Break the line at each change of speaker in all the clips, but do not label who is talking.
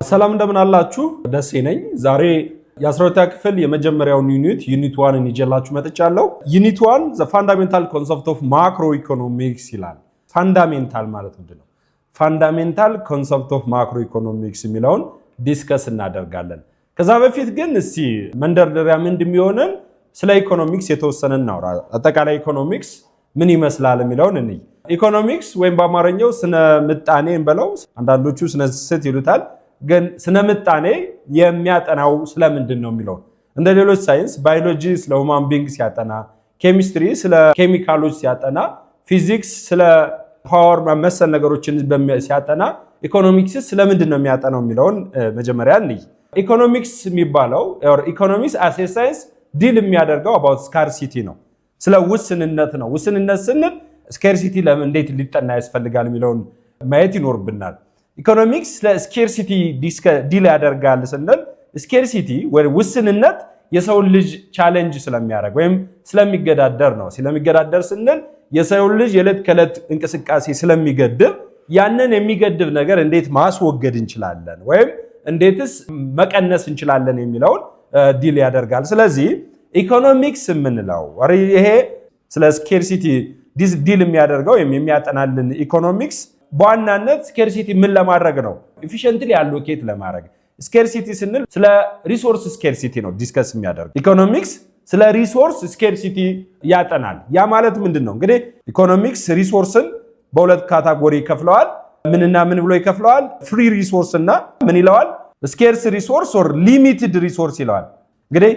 ሰላም እንደምን አላችሁ? ደሴ ነኝ። ዛሬ የ12ኛ ክፍል የመጀመሪያውን ዩኒት 1ን ይዤላችሁ መጥቻለሁ። ዩኒት 1 the fundamental concept of macroeconomics ይላል። ፋንዳሜንታል ማለት ምንድነው? ፋንዳሜንታል ኮንሰፕት ኦፍ ማክሮኢኮኖሚክስ የሚለውን ዲስከስ እናደርጋለን። ከዛ በፊት ግን እስቲ መንደርደሪያ እንደሚሆነን ስለ ኢኮኖሚክስ የተወሰነ እናውራ። አጠቃላይ ኢኮኖሚክስ ምን ይመስላል የሚለውን እንይ። ኢኮኖሚክስ ወይም በአማርኛው ስነ ምጣኔ እንበለው፣ አንዳንዶቹ ስነ ስት ይሉታል። ግን ስነ ምጣኔ የሚያጠናው ስለምንድን ነው የሚለው እንደ ሌሎች ሳይንስ ባዮሎጂ ስለ ሁማን ቢንግ ሲያጠና፣ ኬሚስትሪ ስለ ኬሚካሎች ሲያጠና፣ ፊዚክስ ስለ ፓወር መሰል ነገሮችን ሲያጠና፣ ኢኮኖሚክስ ስለምንድን ነው የሚያጠናው የሚለውን መጀመሪያ እንይ። ኢኮኖሚክስ የሚባለው ኢኮኖሚክስ አስ ኤ ሳይንስ ዲል የሚያደርገው about scarcity ነው። ስለ ውስንነት ነው። ውስንነት ስንል ስኬርሲቲ ለምን እንዴት ሊጠና ያስፈልጋል የሚለውን ማየት ይኖርብናል። ኢኮኖሚክስ ለስኬርሲቲ ዲል ያደርጋል ስንል ስኬርሲቲ ወይ ውስንነት የሰው ልጅ ቻሌንጅ ስለሚያደርግ ወይም ስለሚገዳደር ነው። ስለሚገዳደር ስንል የሰው ልጅ የዕለት ከዕለት እንቅስቃሴ ስለሚገድብ ያንን የሚገድብ ነገር እንዴት ማስወገድ እንችላለን ወይም እንዴትስ መቀነስ እንችላለን የሚለውን ዲል ያደርጋል። ስለዚህ ኢኮኖሚክስ የምንለው ይሄ ስለ ስኬርሲቲ ዲል የሚያደርገው የሚያጠናልን ኢኮኖሚክስ በዋናነት ስኬርሲቲ ምን ለማድረግ ነው? ኢፊሺየንትሊ አሎኬት ለማድረግ። ስኬርሲቲ ስንል ስለ ሪሶርስ ስኬርሲቲ ነው ዲስከስ የሚያደርግ። ኢኮኖሚክስ ስለ ሪሶርስ ስኬርሲቲ ያጠናል። ያ ማለት ምንድን ነው? እንግዲህ ኢኮኖሚክስ ሪሶርስን በሁለት ካታጎሪ ይከፍለዋል። ምንና ምን ብሎ ይከፍለዋል? ፍሪ ሪሶርስ እና ምን ይለዋል? ስኬርስ ሪሶርስ ኦር ሊሚትድ ሪሶርስ ይለዋል። እንግዲህ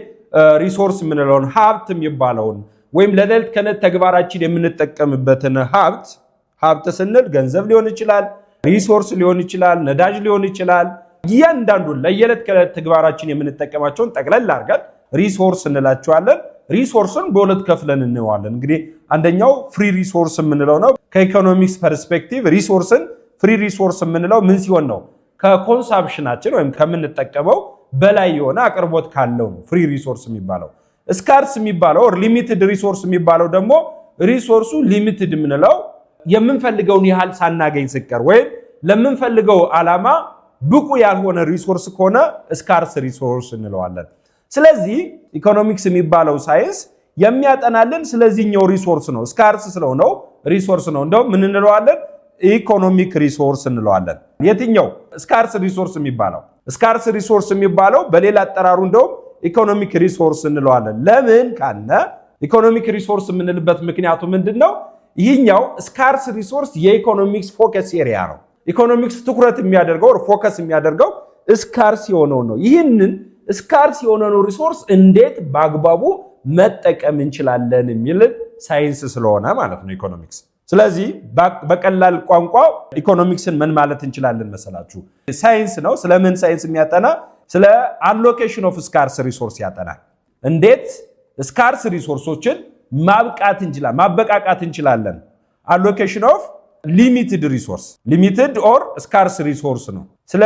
ሪሶርስ የምንለውን ሀብት የሚባለውን ወይም ለዕለት ከዕለት ተግባራችን የምንጠቀምበትን ሀብት ስንል ገንዘብ ሊሆን ይችላል፣ ሪሶርስ ሊሆን ይችላል፣ ነዳጅ ሊሆን ይችላል። እያንዳንዱን ለየዕለት ከዕለት ተግባራችን የምንጠቀማቸውን ጠቅለል አድርገን ሪሶርስ እንላቸዋለን። ሪሶርስን በሁለት ከፍለን እንዋለን። እንግዲህ አንደኛው ፍሪ ሪሶርስ የምንለው ነው። ከኢኮኖሚክስ ፐርስፔክቲቭ ሪሶርስን ፍሪ ሪሶርስ የምንለው ምን ሲሆን ነው? ከኮንሳምፕሽናችን ወይም ከምንጠቀመው በላይ የሆነ አቅርቦት ካለው ነው ፍሪ ሪሶርስ የሚባለው። ስካርስ የሚባለው ሊሚትድ ሪሶርስ የሚባለው ደግሞ ሪሶርሱ ሊሚትድ የምንለው የምንፈልገውን ያህል ሳናገኝ ስቀር ወይም ለምንፈልገው ዓላማ ብቁ ያልሆነ ሪሶርስ ከሆነ ስካርስ ሪሶርስ እንለዋለን። ስለዚህ ኢኮኖሚክስ የሚባለው ሳይንስ የሚያጠናልን ስለዚህኛው ሪሶርስ ነው። ስካርስ ስለሆነው ሪሶርስ ነው። እንደውም ምን እንለዋለን? ኢኮኖሚክ ሪሶርስ እንለዋለን። የትኛው ስካርስ ሪሶርስ የሚባለው? ስካርስ ሪሶርስ የሚባለው በሌላ አጠራሩ እንደውም ኢኮኖሚክ ሪሶርስ እንለዋለን። ለምን ካለ ኢኮኖሚክ ሪሶርስ የምንልበት ምክንያቱ ምንድነው? ይህኛው ስካርስ ሪሶርስ የኢኮኖሚክስ ፎከስ ኤሪያ ነው። ኢኮኖሚክስ ትኩረት የሚያደርገው ፎከስ የሚያደርገው ስካርስ የሆነው ነው። ይህንን ስካርስ የሆነው ሪሶርስ እንዴት በአግባቡ መጠቀም እንችላለን የሚል ሳይንስ ስለሆነ ማለት ነው ኢኮኖሚክስ። ስለዚህ በቀላል ቋንቋ ኢኮኖሚክስን ምን ማለት እንችላለን መሰላችሁ? ሳይንስ ነው። ስለምን ሳይንስ የሚያጠና? ስለ አሎኬሽን ኦፍ ስካርስ ሪሶርስ ያጠናል። እንዴት ስካርስ ሪሶርሶችን ማበቃቃት እንችላለን። አሎኬሽን ኦፍ ሊሚትድ ሪሶርስ፣ ሊሚትድ ኦር ስካርስ ሪሶርስ ነው። ስለ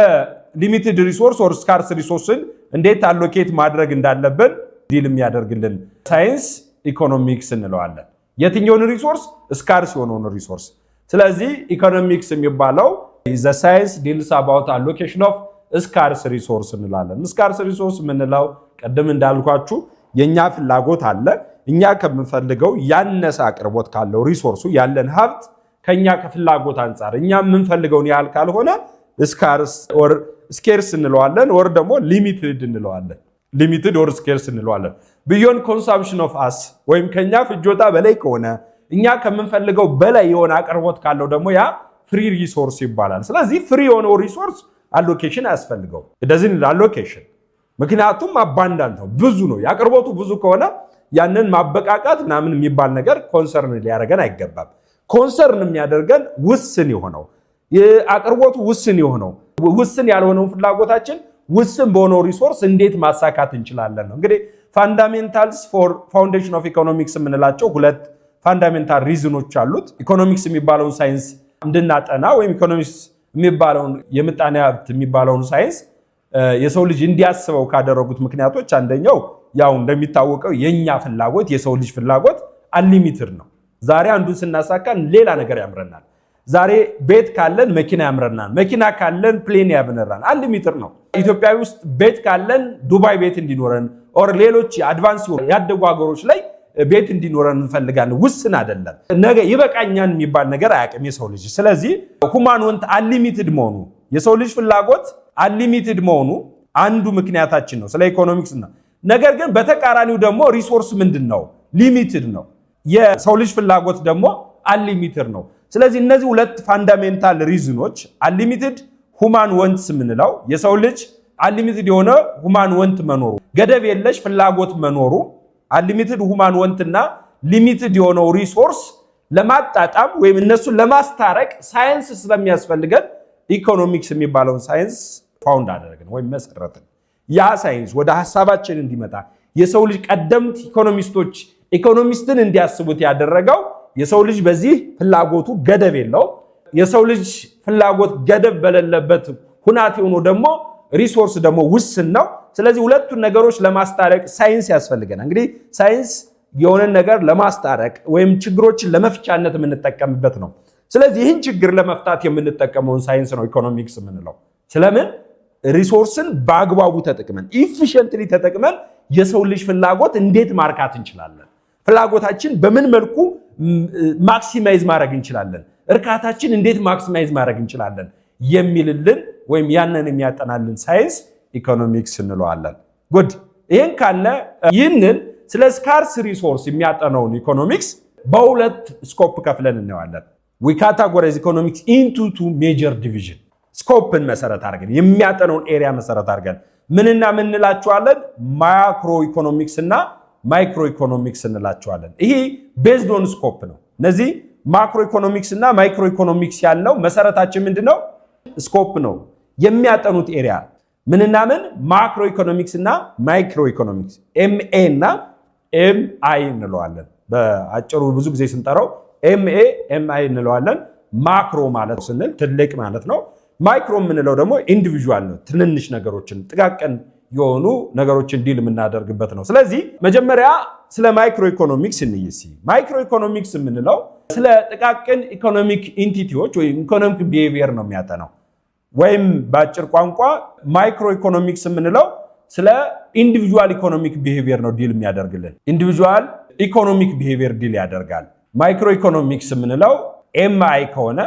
ሊሚትድ ሪሶርስ ኦር ስካርስ ሪሶርስን እንዴት አሎኬት ማድረግ እንዳለብን ዲል የሚያደርግልን ሳይንስ ኢኮኖሚክስ እንለዋለን። የትኛውን ሪሶርስ? ስካርስ የሆነውን ሪሶርስ። ስለዚህ ኢኮኖሚክስ የሚባለው ዘ ሳይንስ ዲልስ አባውት አሎኬሽን ኦፍ ስካርስ ሪሶርስ እንላለን። ስካርስ ሪሶርስ የምንለው ቅድም እንዳልኳችሁ የኛ ፍላጎት አለ። እኛ ከምንፈልገው ያነሰ አቅርቦት ካለው ሪሶርሱ ያለን ሀብት ከኛ ከፍላጎት አንጻር እኛ የምንፈልገውን ያህል ካልሆነ ስካርስ ኦር ስኬርስ እንለዋለን። ወር ደግሞ ሊሚትድ እንለዋለን። ሊሚትድ ኦር ስኬርስ እንለዋለን። ቢዮንድ ኮንሳምፕሽን ኦፍ አስ ወይም ከኛ ፍጆታ በላይ ከሆነ እኛ ከምንፈልገው በላይ የሆነ አቅርቦት ካለው ደግሞ ያ ፍሪ ሪሶርስ ይባላል። ስለዚህ ፍሪ የሆነው ሪሶርስ አሎኬሽን አያስፈልገው። እንደዚህ አሎኬሽን ምክንያቱም አባንዳንት ነው፣ ብዙ ነው። የአቅርቦቱ ብዙ ከሆነ ያንን ማበቃቃት ምናምን የሚባል ነገር ኮንሰርን ሊያደርገን አይገባም። ኮንሰርን የሚያደርገን ውስን የሆነው አቅርቦቱ ውስን የሆነው ውስን ያልሆነውን ፍላጎታችን ውስን በሆነው ሪሶርስ እንዴት ማሳካት እንችላለን ነው። እንግዲህ ፋንዳሜንታልስ ፎር ፋውንዴሽን ኦፍ ኢኮኖሚክስ የምንላቸው ሁለት ፋንዳሜንታል ሪዝኖች አሉት። ኢኮኖሚክስ የሚባለውን ሳይንስ እንድናጠና ወይም ኢኮኖሚክስ የሚባለውን የምጣኔ ሀብት የሚባለውን ሳይንስ የሰው ልጅ እንዲያስበው ካደረጉት ምክንያቶች አንደኛው ያው እንደሚታወቀው የኛ ፍላጎት የሰው ልጅ ፍላጎት አንሊሚትድ ነው። ዛሬ አንዱን ስናሳካ ሌላ ነገር ያምረናል። ዛሬ ቤት ካለን መኪና ያምረናል፣ መኪና ካለን ፕሌን ያብነራል። አንድ ሜትር ነው። ኢትዮጵያ ውስጥ ቤት ካለን ዱባይ ቤት እንዲኖረን ኦር ሌሎች አድቫንስ ያደጉ ሀገሮች ላይ ቤት እንዲኖረን እንፈልጋለን። ውስን አይደለም። ነገ ይበቃኛል የሚባል ነገር አያውቅም የሰው ልጅ። ስለዚህ ሁማን ወንት አንሊሚትድ መሆኑ የሰው ልጅ ፍላጎት አንሊሚትድ መሆኑ አንዱ ምክንያታችን ነው ስለ ኢኮኖሚክስ ነው። ነገር ግን በተቃራኒው ደግሞ ሪሶርስ ምንድነው? ሊሚትድ ነው። የሰው ልጅ ፍላጎት ደግሞ አንሊሚትድ ነው። ስለዚህ እነዚህ ሁለት ፋንዳሜንታል ሪዝኖች አንሊሚትድ ሁማን ወንትስ የምንለው የሰው ልጅ አንሊሚትድ የሆነ ሁማን ወንት መኖሩ፣ ገደብ የለሽ ፍላጎት መኖሩ፣ አንሊሚትድ ሁማን ወንትና ሊሚትድ የሆነው ሪሶርስ ለማጣጣም ወይም እነሱን ለማስታረቅ ሳይንስ ስለሚያስፈልገን ኢኮኖሚክስ የሚባለውን ሳይንስ ፋውንድ አደረግን ወይም መሰረትን። ያ ሳይንስ ወደ ሐሳባችን እንዲመጣ የሰው ልጅ ቀደምት ኢኮኖሚስቶች ኢኮኖሚስትን እንዲያስቡት ያደረገው የሰው ልጅ በዚህ ፍላጎቱ ገደብ የለው። የሰው ልጅ ፍላጎት ገደብ በሌለበት ሁናቴ ሆኖ ደግሞ ሪሶርስ ደግሞ ውስን ነው። ስለዚህ ሁለቱን ነገሮች ለማስታረቅ ሳይንስ ያስፈልገናል። እንግዲህ ሳይንስ የሆነ ነገር ለማስታረቅ ወይም ችግሮችን ለመፍቻነት የምንጠቀምበት ነው። ስለዚህ ይህን ችግር ለመፍታት የምንጠቀመውን ሳይንስ ነው ኢኮኖሚክስ የምንለው። ስለምን ሪሶርስን በአግባቡ ተጠቅመን ኢፊሽንትሊ ተጠቅመን የሰው ልጅ ፍላጎት እንዴት ማርካት እንችላለን፣ ፍላጎታችን በምን መልኩ ማክሲማይዝ ማድረግ እንችላለን፣ እርካታችን እንዴት ማክሲማይዝ ማድረግ እንችላለን የሚልልን ወይም ያንን የሚያጠናልን ሳይንስ ኢኮኖሚክስ እንለዋለን። ጉድ ይህን ካለ ይህንን ስለ ስካርስ ሪሶርስ የሚያጠናውን ኢኮኖሚክስ በሁለት ስኮፕ ከፍለን እናየዋለን። we categorize economics into two major division ስኮፕን መሰረት አድርገን የሚያጠናውን ኤሪያ መሰረት አድርገን ምንና ምን እንላቸዋለን? ማክሮ ኢኮኖሚክስ እና ማይክሮ ኢኮኖሚክስ እንላቸዋለን። ይሄ ቤዝድ ኦን ስኮፕ ነው። እነዚህ ማክሮ ኢኮኖሚክስ እና ማይክሮ ኢኮኖሚክስ ያልነው መሰረታችን ምንድነው? ስኮፕ ነው። የሚያጠኑት ኤሪያ ምንና ምን? ማክሮ ኢኮኖሚክስ እና ማይክሮ ኢኮኖሚክስ ኤምኤ እና ኤምአይ እንለዋለን። በአጭሩ ብዙ ጊዜ ስንጠራው ኤምኤ ኤምአይ እንለዋለን። ማክሮ ማለት ስንል ትልቅ ማለት ነው። ማይክሮ የምንለው ደግሞ ኢንዲቪዥዋል ነው። ትንንሽ ነገሮችን ጥቃቅን የሆኑ ነገሮችን ዲል የምናደርግበት ነው። ስለዚህ መጀመሪያ ስለ ማይክሮ ኢኮኖሚክስ እንይሲ። ማይክሮ ኢኮኖሚክስ የምንለው ስለ ጥቃቅን ኢኮኖሚክ ኢንቲቲዎች ወይም ኢኮኖሚክ ቢሄቪየር ነው የሚያጠናው። ወይም በአጭር ቋንቋ ማይክሮ ኢኮኖሚክስ የምንለው ስለ ኢንዲቪዥዋል ኢኮኖሚክ ቢሄቪየር ነው ዲል የሚያደርግልን። ኢንዲቪዥዋል ኢኮኖሚክ ቢሄቪየር ዲል ያደርጋል። ማይክሮ ኢኮኖሚክስ የምንለው ኤምአይ ከሆነ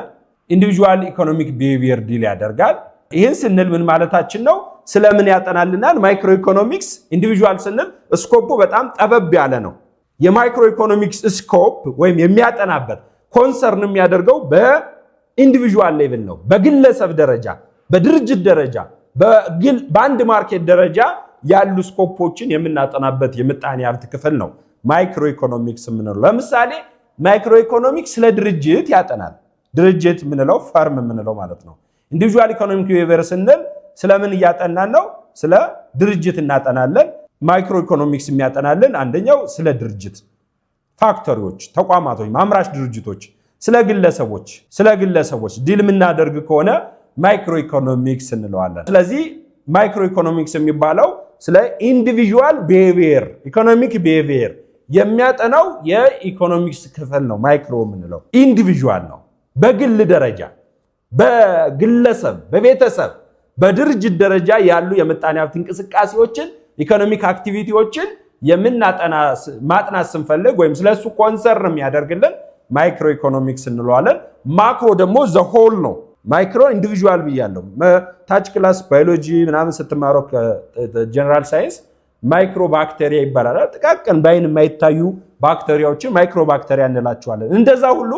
ኢንዲቪዥዋል ኢኮኖሚክ ቢሄቪየር ዲል ያደርጋል። ይህን ስንል ምን ማለታችን ነው? ስለምን ያጠናልናል? ማይክሮ ኢኮኖሚክስ ኢንዲቪዥዋል ስንል ስኮፑ በጣም ጠበብ ያለ ነው። የማይክሮ ኢኮኖሚክስ ስኮፕ ወይም የሚያጠናበት ኮንሰርን የሚያደርገው በኢንዲቪዥዋል ሌቭል ነው። በግለሰብ ደረጃ፣ በድርጅት ደረጃ፣ በአንድ ማርኬት ደረጃ ያሉ ስኮፖችን የምናጠናበት የምጣኔ ሀብት ክፍል ነው ማይክሮ ኢኮኖሚክስ የምንለው። ለምሳሌ ማይክሮ ኢኮኖሚክስ ስለ ድርጅት ያጠናል። ድርጅት የምንለው ፈርም የምንለው ማለት ነው። ኢንዲቪዥዋል ኢኮኖሚክ ቢሄቪየር ስንል ስለምን እያጠናን ነው? ስለ ድርጅት እናጠናለን። ማይክሮ ኢኮኖሚክስ የሚያጠናልን አንደኛው ስለ ድርጅት ፋክተሪዎች፣ ተቋማቶች፣ አምራች ድርጅቶች፣ ስለ ግለሰቦች ዲል የምናደርግ ከሆነ ማይክሮ ኢኮኖሚክስ እንለዋለን። ስለዚህ ማይክሮ ኢኮኖሚክስ የሚባለው ስለ ኢንዲቪዥዋል ቢሄቪየር ኢኮኖሚክ ቢሄቪየር የሚያጠናው የኢኮኖሚክስ ክፍል ነው። ማይክሮ የምንለው ኢንዲቪዥዋል ነው። በግል ደረጃ፣ በግለሰብ፣ በቤተሰብ፣ በድርጅት ደረጃ ያሉ የምጣኔ ሀብት እንቅስቃሴዎችን ኢኮኖሚክ አክቲቪቲዎችን ማጥናት ስንፈልግ ወይም ስለሱ ኮንሰርን የሚያደርግልን ማይክሮ ኢኮኖሚክስ እንለዋለን። ማክሮ ደግሞ ዘሆል ነው። ማይክሮ ኢንዲቪዥዋል ብያለሁ። ታች ክላስ ባዮሎጂ ምናምን ስትማረው ጀነራል ሳይንስ ማይክሮ ባክቴሪያ ይባላል። ጥቃቅን በአይን የማይታዩ ባክቴሪያዎችን ማይክሮ ባክቴሪያ እንላቸዋለን። እንደዛ ሁሉ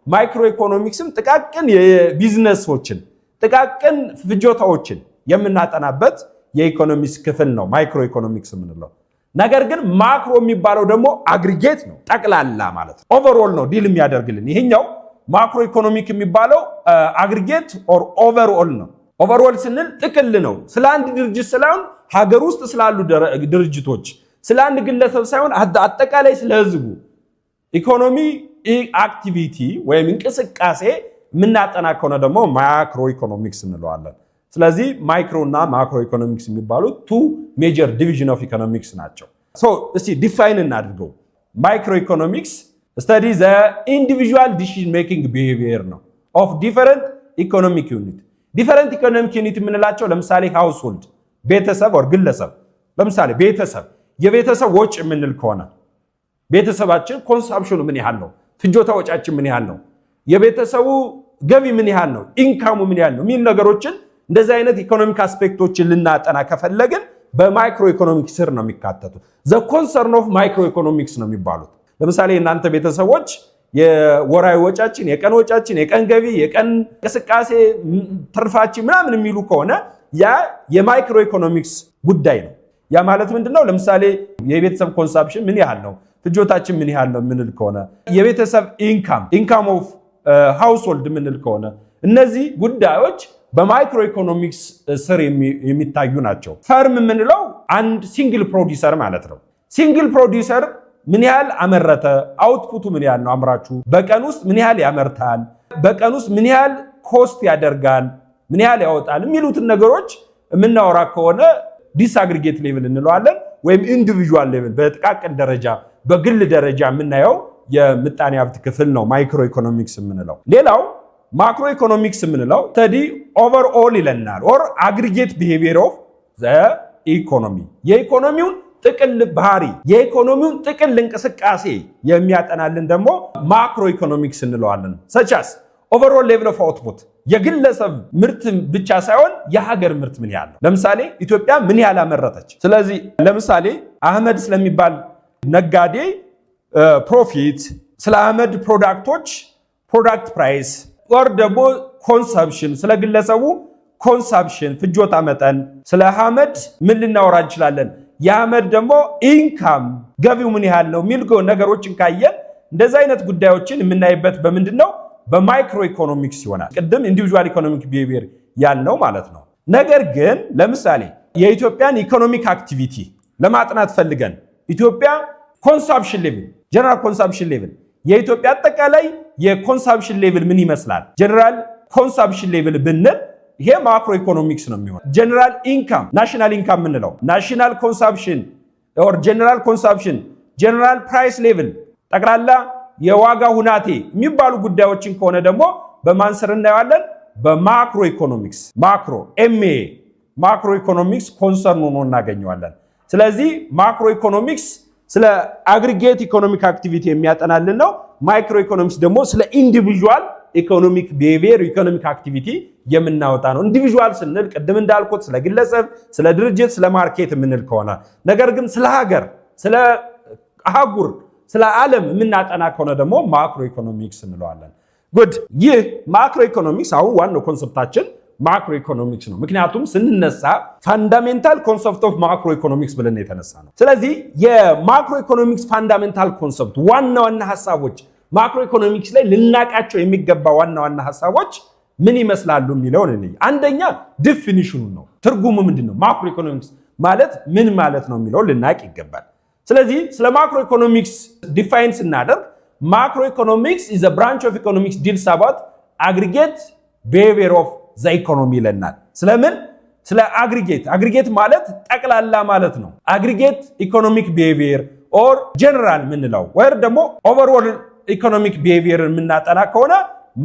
ማይክሮ ኢኮኖሚክስም ጥቃቅን የቢዝነሶችን ጥቃቅን ፍጆታዎችን የምናጠናበት የኢኮኖሚክስ ክፍል ነው ማይክሮ ኢኮኖሚክስ የምንለው። ነገር ግን ማክሮ የሚባለው ደግሞ አግሪጌት ነው፣ ጠቅላላ ማለት ነው። ኦቨርኦል ነው ዲል የሚያደርግልን። ይሄኛው ማክሮ ኢኮኖሚክ የሚባለው አግሪጌት ኦር ኦቨርኦል ነው። ኦቨርኦል ስንል ጥቅል ነው። ስለ አንድ ድርጅት ሳይሆን ሀገር ውስጥ ስላሉ ድርጅቶች፣ ስለ አንድ ግለሰብ ሳይሆን አጠቃላይ ስለ ህዝቡ ኢኮኖሚ አክቲቪቲ ወይም እንቅስቃሴ የምናጠና ከሆነ ደግሞ ማክሮ ኢኮኖሚክስ እንለዋለን። ስለዚህ ማይክሮ እና ማክሮ ኢኮኖሚክስ የሚባሉት ቱ ሜጀር ዲቪዥን ኦፍ ኢኮኖሚክስ ናቸው። እስቲ ዲፋይን እናድርገው። ማይክሮ ኢኮኖሚክስ ስተዲ ዘ ኢንዲቪዥዋል ዲሲዥን ሜኪንግ ቢሄቪየር ነው of different economic unit different economic unit የምንላቸው ለምሳሌ household ቤተሰብ or ግለሰብ ለምሳሌ ቤተሰብ የቤተሰብ ወጭ የምንል ከሆነ ቤተሰባችን ኮንሰምፕሽኑ ምን ያህል ነው ፍጆታ ወጫችን ምን ያህል ነው የቤተሰቡ ገቢ ምን ያህል ነው ኢንካሙ ምን ያህል ነው ምን ነገሮችን እንደዚህ አይነት ኢኮኖሚክ አስፔክቶችን ልናጠና ከፈለግን በማይክሮ ኢኮኖሚክስ ስር ነው የሚካተቱት the concern of micro economics ነው የሚባሉት ለምሳሌ እናንተ ቤተሰቦች የወራዊ ወጫችን የቀን ወጫችን የቀን ገቢ የቀን እንቅስቃሴ ትርፋችን ምናምን የሚሉ ከሆነ ያ የማይክሮ ኢኮኖሚክስ ጉዳይ ነው ያ ማለት ምንድነው ለምሳሌ የቤተሰብ ኮንሰምፕሽን ምን ያህል ነው ፍጆታችን ምን ያህል ነው ምንል ከሆነ የቤተሰብ ኢንካም ኦፍ ሃውስሆልድ ምንል ከሆነ እነዚህ ጉዳዮች በማይክሮ ኢኮኖሚክስ ስር የሚታዩ ናቸው ፈርም ምንለው አንድ ሲንግል ፕሮዲዩሰር ማለት ነው ሲንግል ፕሮዲዩሰር ምን ያህል አመረተ አውትፑቱ ምን ያህል ነው አምራቹ በቀን ውስጥ ምን ያህል ያመርታል በቀን ውስጥ ምን ያህል ኮስት ያደርጋል ምን ያህል ያወጣል የሚሉትን ነገሮች ምናወራ ከሆነ ዲስአግሪጌት ሌቭል እንለዋለን ወይም ኢንዲቪጁዋል ሌቭል በጥቃቅን ደረጃ በግል ደረጃ የምናየው የምጣኔ ሀብት ክፍል ነው ማይክሮ ኢኮኖሚክስ የምንለው ሌላው ማክሮ ኢኮኖሚክስ የምንለው study overall ይለናል or aggregate behavior of the economy የኢኮኖሚውን ጥቅል ባህሪ የኢኮኖሚውን ጥቅል እንቅስቃሴ የሚያጠናልን ደግሞ ማክሮ ኢኮኖሚክስ እንለዋለን such as overall level of output የግለሰብ ምርት ብቻ ሳይሆን የሀገር ምርት ምን ያህል ነው ለምሳሌ ኢትዮጵያ ምን ያህል አመረተች ስለዚህ ለምሳሌ አህመድ ስለሚባል ነጋዴ ፕሮፊት ስለ አህመድ ፕሮዳክቶች ፕሮዳክት ፕራይስ or ደግሞ ኮንሰምፕሽን ስለ ግለሰቡ ኮንሰምፕሽን ፍጆታ መጠን ስለ አህመድ ምን ልናወራ እንችላለን የአህመድ ደግሞ ኢንካም ገቢው ምን ያህል ነው ሚል ነገሮችን ካየን እንደዛ አይነት ጉዳዮችን የምናይበት በምንድነው በማይክሮ ኢኮኖሚክስ ይሆናል ቅድም ኢንዲቪጁዋል ኢኮኖሚክ ቢሄቪየር ያልነው ማለት ነው ነገር ግን ለምሳሌ የኢትዮጵያን ኢኮኖሚክ አክቲቪቲ ለማጥናት ፈልገን ኢትዮጵያ ኮንሰምፕሽን ሌቭል ጀነራል ኮንሰምፕሽን ሌቭል የኢትዮጵያ አጠቃላይ የኮንሰምፕሽን ሌቭል ምን ይመስላል ጀነራል ኮንሰምፕሽን ሌቭል ብንል ይሄ ማክሮ ኢኮኖሚክስ ነው የሚሆነው ጀነራል ኢንካም ናሽናል ኢንካም ምንለው ናሽናል ኮንሰምፕሽን ኦር ጀነራል ኮንሰምፕሽን ጀነራል ፕራይስ ሌቭል ጠቅላላ የዋጋ ሁናቴ የሚባሉ ጉዳዮችን ከሆነ ደግሞ በማንሰር እናያለን በማክሮ ኢኮኖሚክስ ማክሮ ኤምኤ ማክሮ ኢኮኖሚክስ ኮንሰርን ሆኖ እናገኘዋለን ስለዚህ ማክሮ ኢኮኖሚክስ ስለ አግሪጌት ኢኮኖሚክ አክቲቪቲ የሚያጠናልን ነው ማይክሮ ኢኮኖሚክስ ደግሞ ስለ ኢንዲቪጁዋል ኢኮኖሚክ ቢሄቪየር ኢኮኖሚክ አክቲቪቲ የምናወጣ ነው ኢንዲቪጁዋል ስንል ቅድም እንዳልኩት ስለ ግለሰብ ስለ ድርጅት ስለ ማርኬት የምንል ከሆነ ነገር ግን ስለ ሀገር ስለ አህጉር ስለ ዓለም የምናጠና ከሆነ ደግሞ ማክሮ ኢኮኖሚክስ እንለዋለን ጉድ ይህ ማክሮ ኢኮኖሚክስ አሁን ዋናው ኮንሰፕታችን ማክሮ ኢኮኖሚክስ ነው ምክንያቱም ስንነሳ ፋንዳሜንታል ኮንሰፕት ኦፍ ማክሮ ኢኮኖሚክስ ብለን የተነሳ ነው ስለዚህ የማክሮ ኢኮኖሚክስ ፋንዳሜንታል ኮንሰፕት ዋና ሐሳቦች ማክሮ ኢኮኖሚክስ ላይ ልናቃቸው የሚገባ ዋና ሐሳቦች ምን ይመስላሉ የሚለውን እንይ አንደኛ ዲፊኒሽኑ ነው ትርጉሙ ምንድነው ማክሮ ኢኮኖሚክስ ማለት ምን ማለት ነው የሚለው ልናቅ ይገባል ስለዚህ ስለ ማክሮ ኢኮኖሚክስ ዲፋይን ስናደርግ ማክሮ ኢኮኖሚክስ is a branch of economics deals about aggregate behavior of the economy ይለናል ስለምን ስለ አግሪጌት ማለት ጠቅላላ ማለት ነው አግሪጌት ኢኮኖሚክ ቢሄቪየር or general ምንለው ወይ ደግሞ overall ኢኮኖሚክ ቢሄቪየር የምናጠና ከሆነ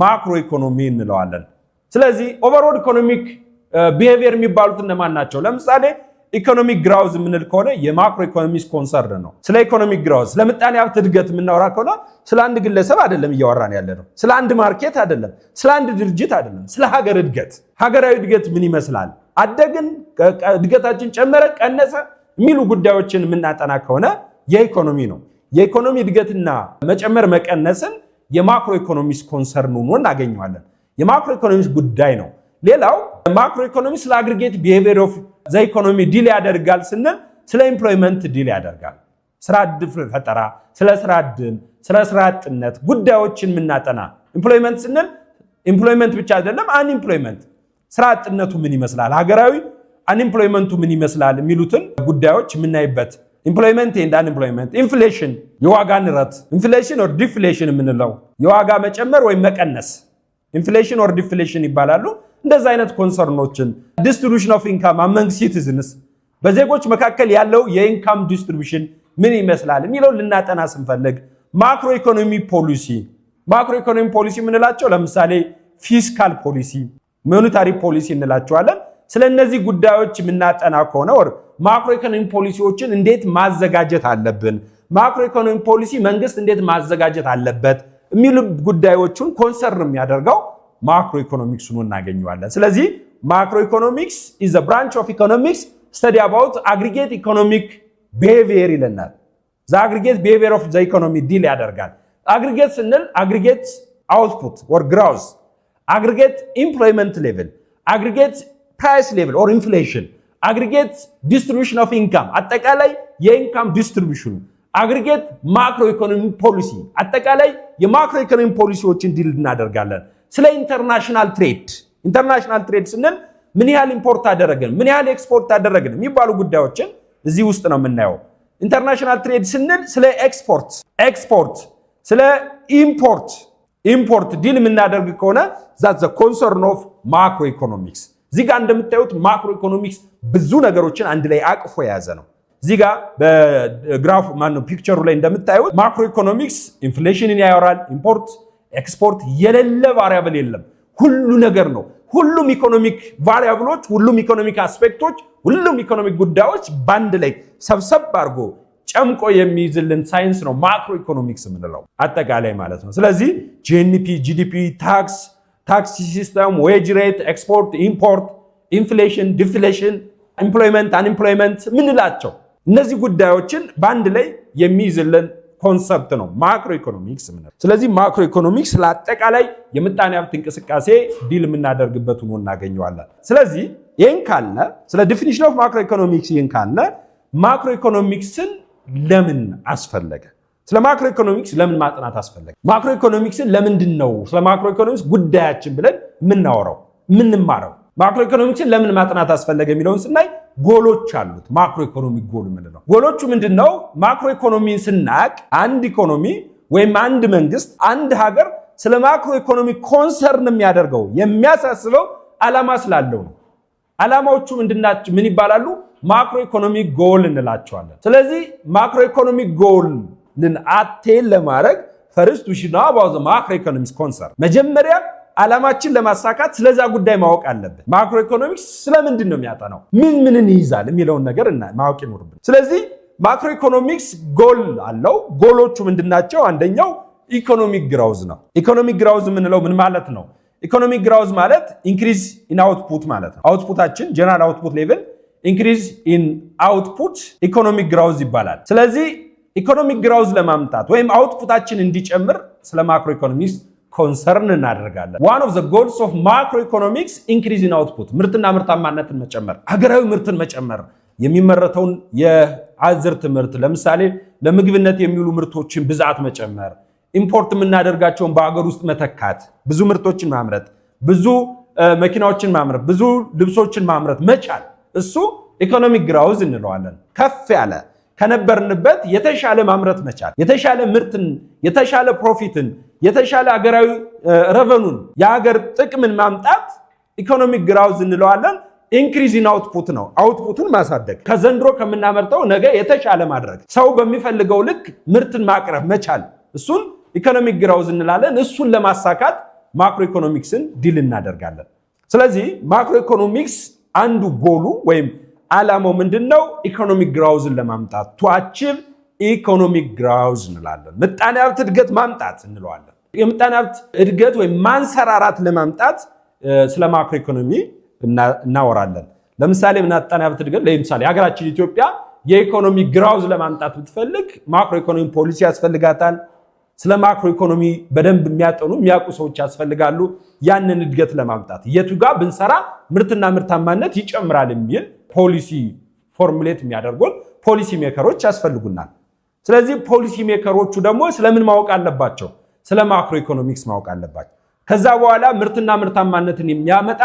ማክሮ ኢኮኖሚ እንለዋለን ስለዚህ overall ኢኮኖሚክ ቢሄቪየር የሚባሉት እነማን ናቸው ለምሳሌ ኢኮኖሚክ ግሮዝ ምንል ከሆነ የማክሮ ኢኮኖሚክስ ኮንሰርን ነው ስለ ኢኮኖሚክ ግሮዝ ስለ ምጣኔ ሀብት እድገት የምናወራ ከሆነ ስለ አንድ ግለሰብ አይደለም እያወራን ያለነው ስለ አንድ ማርኬት አይደለም ስለ አንድ ድርጅት አይደለም ስለ ሀገር እድገት ሀገራዊ እድገት ምን ይመስላል አደግን እድገታችን ጨመረ ቀነሰ የሚሉ ጉዳዮችን የምናጠና ከሆነ የኢኮኖሚ ነው የኢኮኖሚ እድገትና መጨመር መቀነስን የማክሮ ኢኮኖሚክስ ኮንሰርን ሆኖ እናገኘዋለን የማክሮ ኢኮኖሚክስ ጉዳይ ነው ሌላው ማክሮ ኢኮኖሚክስ ለአግሪጌት ቢሄቪየር ኦፍ ዘ ኢኮኖሚ ዲል ያደርጋል ስንል ስለ ኤምፕሎይመንት ዲል ያደርጋል ስራ ዕድል ፈጠራ ስለ ስራ ዕድል ስለ ስራ አጥነት ጉዳዮችን ምናጠና ኤምፕሎይመንት ስንል ኤምፕሎይመንት ብቻ አይደለም አንኤምፕሎይመንት ስራ አጥነቱ ምን ይመስላል ሀገራዊ አንኤምፕሎይመንቱ ምን ይመስላል የሚሉትን ጉዳዮች ምናይበት ኤምፕሎይመንት ኤንድ አንኤምፕሎይመንት ኢንፍሌሽን የዋጋ ንረት ኢንፍሌሽን ኦር ዲፍሌሽን የምንለው የዋጋ መጨመር ወይ መቀነስ ኢንፍሌሽን ኦር ዲፍሌሽን ይባላሉ እንደዛ አይነት ኮንሰርኖችን ዲስትሪቢዩሽን ኦፍ ኢንካም አመንግ ሲቲዝንስ በዜጎች መካከል ያለው የኢንካም ዲስትሪቢዩሽን ምን ይመስላል የሚለው ልናጠና ስንፈልግ ማክሮ ኢኮኖሚ ፖሊሲ ምንላቸው ለምሳሌ ፊስካል ፖሊሲ፣ ሞኔታሪ ፖሊሲ እንላቸዋለን። ስለነዚህ ጉዳዮች የምናጠና ከሆነ ማክሮ ኢኮኖሚ ፖሊሲዎችን እንዴት ማዘጋጀት አለብን፣ ማክሮ ኢኮኖሚ ፖሊሲ መንግስት እንዴት ማዘጋጀት አለበት የሚሉ ጉዳዮችን ኮንሰርን የሚያደርገው ማክሮ ኢኮኖሚክስ ነው እናገኘዋለን። ስለዚህ ማክሮ ኢኮኖሚክስ is a branch of economics study about aggregate economic behavior ይለናል። the aggregate behavior of the economy ዲል ያደርጋል። aggregate ስንል aggregate output or growth, aggregate employment level, aggregate price level or inflation, aggregate distribution of income አጠቃላይ የኢንካም ዲስትሪቢዩሽኑ፣ aggregate macro economic policy አጠቃላይ የማክሮ ኢኮኖሚ ፖሊሲዎችን ዲል እናደርጋለን። ስለ ኢንተርናሽናል ትሬድ ስንል ምን ያህል ኢምፖርት አደረግን፣ ምን ያህል ኤክስፖርት አደረግን የሚባሉ ጉዳዮችን እዚህ ውስጥ ነው የምናየው። ኢንተርናሽናል ትሬድ ስንል ስለ ኤክስፖርት፣ ስለ ኢምፖርት ዲል የምናደርግ ከሆነ that's the concern of macro economics። እዚህ ጋር እንደምታዩት ማክሮ ኢኮኖሚክስ ብዙ ነገሮችን አንድ ላይ አቅፎ የያዘ ነው። እዚህ ጋር በግራፍ ፒክቸሩ ላይ እንደምታዩት ማክሮ ኢኮኖሚክስ ኢንፍሌሽንን ያወራል። ኢምፖርት ኤክስፖርት የሌለ ቫሪያብል የለም፣ ሁሉ ነገር ነው። ሁሉም ኢኮኖሚክ ቫሪያብሎች፣ ሁሉም ኢኮኖሚክ አስፔክቶች፣ ሁሉም ኢኮኖሚክ ጉዳዮች ባንድ ላይ ሰብሰብ አድርጎ ጨምቆ የሚይዝልን ሳይንስ ነው ማክሮ ኢኮኖሚክስ የምንለው አጠቃላይ ማለት ነው። ስለዚህ ጂዲፒ፣ ታክስ ሲስተም፣ ዌጅ ሬት፣ ኤክስፖርት፣ ኢምፖርት፣ ኢንፍሌሽን፣ ዲፍሌሽን፣ ኤምፕሎይመንት፣ አንኤምፕሎይመንት ምንላቸው እነዚህ ጉዳዮችን ባንድ ላይ የሚይዝልን ኮንሰፕት ነው ማክሮ ኢኮኖሚክስ ምንለው። ስለዚህ ማክሮ ኢኮኖሚክስ ለአጠቃላይ የምጣኔ ሀብት እንቅስቃሴ ዲል የምናደርግበት ሆኖ እናገኘዋለን። ስለዚህ ይህን ካለ ስለ ዲፊኒሽን ኦፍ ማክሮ ኢኮኖሚክስ ይህን ካለ ማክሮ ኢኮኖሚክስን ለምን አስፈለገ? ስለ ማክሮ ኢኮኖሚክስ ለምን ማጥናት አስፈለገ? ማክሮ ኢኮኖሚክስን ለምንድን ነው ስለ ማክሮ ኢኮኖሚክስ ጉዳያችን ብለን የምናወራው የምንማረው? ማክሮ ኢኮኖሚክስን ለምን ማጥናት አስፈለገ የሚለውን ስናይ ጎሎች አሉት። ማክሮ ኢኮኖሚክ ጎል ምንድነው? ጎሎቹ ምንድነው? ማክሮ ኢኮኖሚን ስናቅ አንድ ኢኮኖሚ ወይም አንድ መንግስት፣ አንድ ሀገር ስለ ማክሮ ኢኮኖሚ ኮንሰርን የሚያደርገው የሚያሳስበው ዓላማ ስላለው ነው። ዓላማዎቹ ምንድናቸው? ምን ይባላሉ? ማክሮ ኢኮኖሚክ ጎል እንላቸዋለን። ስለዚህ ማክሮ ኢኮኖሚክ ጎልን አቴን ለማድረግ ፈርስት ዊ ሹድ ኖው አባውት ዘ ማክሮ ኢኮኖሚክስ ኮንሰርን። መጀመሪያ ዓላማችን ለማሳካት ስለዛ ጉዳይ ማወቅ አለብን። ማክሮ ኢኮኖሚክስ ስለምንድን ነው የሚያጠናው፣ ምንን ይይዛል የሚለውን ነገር ማወቅ ይኖርብን። ስለዚህ ማክሮ ኢኮኖሚክስ ጎል አለው። ጎሎቹ ምንድናቸው? አንደኛው ኢኮኖሚክ ግራውዝ ነው። ኢኮኖሚክ ግራውዝ የምንለው ምን ማለት ነው? ኢኮኖሚክ ግራውዝ ማለት ኢንክሪዝ ኢን አውትፑት ማለት ነው። አውትፑታችን ጀነራል አውትፑት ሌቭል ኢንክሪዝ ኢን አውትፑት ኢኮኖሚክ ግራውዝ ይባላል። ስለዚህ ኢኮኖሚክ ግራውዝ ለማምጣት ወይም አውትፑታችን እንዲጨምር ስለ ማክሮ ኢኮኖሚክስ ኮንሰርን እናደርጋለን። ዋን ኦፍ ዘ ጎልስ ኦፍ ማክሮ ኢኮኖሚክስ ኢንክሪዝ ኢን አውትፑት፣ ምርትና ምርታማነትን መጨመር፣ ሀገራዊ ምርትን መጨመር፣ የሚመረተውን የአዝርት ምርት ለምሳሌ ለምግብነት የሚውሉ ምርቶችን ብዛት መጨመር፣ ኢምፖርት የምናደርጋቸውን በሀገር ውስጥ መተካት፣ ብዙ ምርቶችን ማምረት፣ ብዙ መኪናዎችን ማምረት፣ ብዙ ልብሶችን ማምረት መቻል፣ እሱ ኢኮኖሚክ ግራውዝ እንለዋለን። ከፍ ያለ ከነበርንበት የተሻለ ማምረት መቻል፣ የተሻለ ምርትን፣ የተሻለ ፕሮፊትን፣ የተሻለ ሀገራዊ ረቨኑን፣ የሀገር ጥቅምን ማምጣት ኢኮኖሚክ ግራውዝ እንለዋለን። ኢንክሪዝ ኢን አውትፑት ነው፣ አውትፑቱን ማሳደግ፣ ከዘንድሮ ከምናመርተው ነገ የተሻለ ማድረግ፣ ሰው በሚፈልገው ልክ ምርትን ማቅረብ መቻል፣ እሱን ኢኮኖሚክ ግራውዝ እንላለን። እሱን ለማሳካት ማክሮ ኢኮኖሚክስን ዲል እናደርጋለን። ስለዚህ ማክሮ ኢኮኖሚክስ አንዱ ጎሉ ወይም ዓላማው ምንድነው? ኢኮኖሚክ ግራውዝን ለማምጣት ቱ አቺቭ ኢኮኖሚክ ግራውዝ እንላለን። ምጣኔ ሀብት እድገት ማምጣት እንለዋለን። የምጣኔ ሀብት እድገት ወይም ማንሰራራት ለማምጣት ስለ ማክሮ ኢኮኖሚ እናወራለን። ለምሳሌ ምጣኔ ሀብት እድገት ለምሳሌ ሀገራችን ኢትዮጵያ የኢኮኖሚ ግራውዝ ለማምጣት ብትፈልግ ማክሮ ኢኮኖሚ ፖሊሲ ያስፈልጋታል። ስለ ማክሮ ኢኮኖሚ በደንብ የሚያውቁ ሰዎች ያስፈልጋሉ። ያንን እድገት ለማምጣት የቱ ጋር ብንሰራ ምርትና ምርታማነት ይጨምራል የሚል ፖሊሲ ፎርሙሌት የሚያደርጉን ፖሊሲ ሜከሮች ያስፈልጉናል። ስለዚህ ፖሊሲ ሜከሮቹ ደግሞ ስለምን ማወቅ አለባቸው? ስለ ማክሮ ኢኮኖሚክስ ማወቅ አለባቸው። ከዛ በኋላ ምርትና ምርታማነትን የሚያመጣ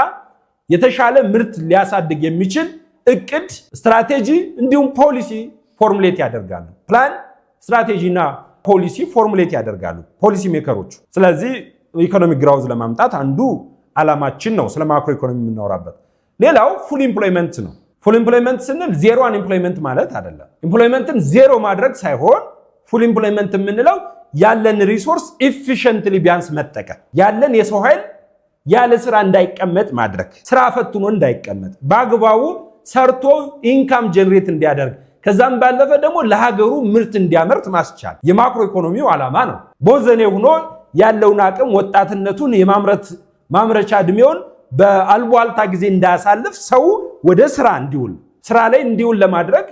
የተሻለ ምርት ሊያሳድግ የሚችል እቅድ፣ ስትራቴጂ እንዲሁም ፖሊሲ ፎርሙሌት ያደርጋሉ። ፕላን፣ ስትራቴጂና ፖሊሲ ፎርሙሌት ያደርጋሉ ፖሊሲ ሜከሮቹ። ስለዚህ ኢኮኖሚክ ግራውዝ ለማምጣት አንዱ ዓላማችን ነው ስለ ማክሮ ኢኮኖሚ የምናወራበት። ሌላው ፉል ኢምፕሎይመንት ነው። ፉል ኢምፕሎይመንት ስንል ዜሮ አንኢምፕሎይመንት ማለት አይደለም። ኢምፕሎይመንትን ዜሮ ማድረግ ሳይሆን ፉል ኢምፕሎይመንት የምንለው ያለን ሪሶርስ ኢፊሽንትሊ ቢያንስ መጠቀም፣ ያለን የሰው ኃይል ያለ ስራ እንዳይቀመጥ ማድረግ፣ ስራ ፈትኖ እንዳይቀመጥ በአግባቡ ሰርቶ ኢንካም ጀነሬት እንዲያደርግ ከዛም ባለፈ ደግሞ ለሀገሩ ምርት እንዲያመርት ማስቻል የማክሮ ኢኮኖሚው ዓላማ ነው። ቦዘኔ ሆኖ ያለውን አቅም ወጣትነቱን የማምረት ማምረቻ እድሜውን በአልቧልታ ጊዜ እንዳያሳልፍ ሰው ወደ ስራ እንዲውል ስራ ላይ እንዲውል ለማድረግ